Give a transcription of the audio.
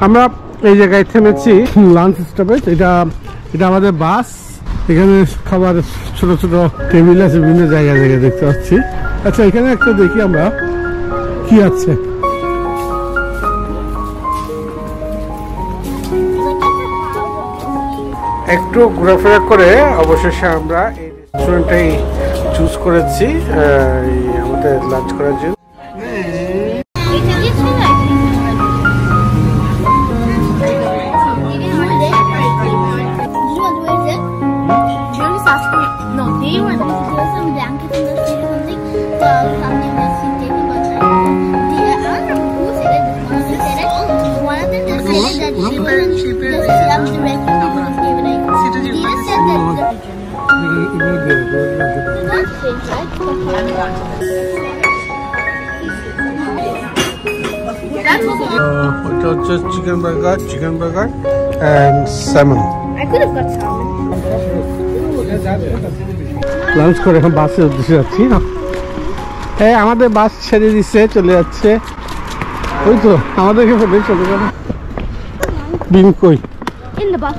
আমরা এই জায়গায় থেমেছি লাঞ্চ স্টপেজ। এটা আমাদের বাস। এখানে খাবার ছোট ছোট টেবিল আছে, বিভিন্ন জায়গায় দেখতে পাচ্ছি। আচ্ছা, এখানে একটা দেখি আমরা কি আছে। একটু ঘোরাফেরা করে অবশেষে আমরা এই রেস্টুরেন্টটাই চুজ করেছি আমাদের লাঞ্চ করার জন্য। এটা হচ্ছে chicken burger and salmon. I could have got salmon. Lunch করে এখন বাসের উদ্দেশ্যে যাচ্ছি না। হ্যাঁ, আমাদের বাস ছেড়ে দিচ্ছে, চলে যাচ্ছে। ওই তো আমাদেরকে বলে চলে যাবে। বিন কই? In the bus.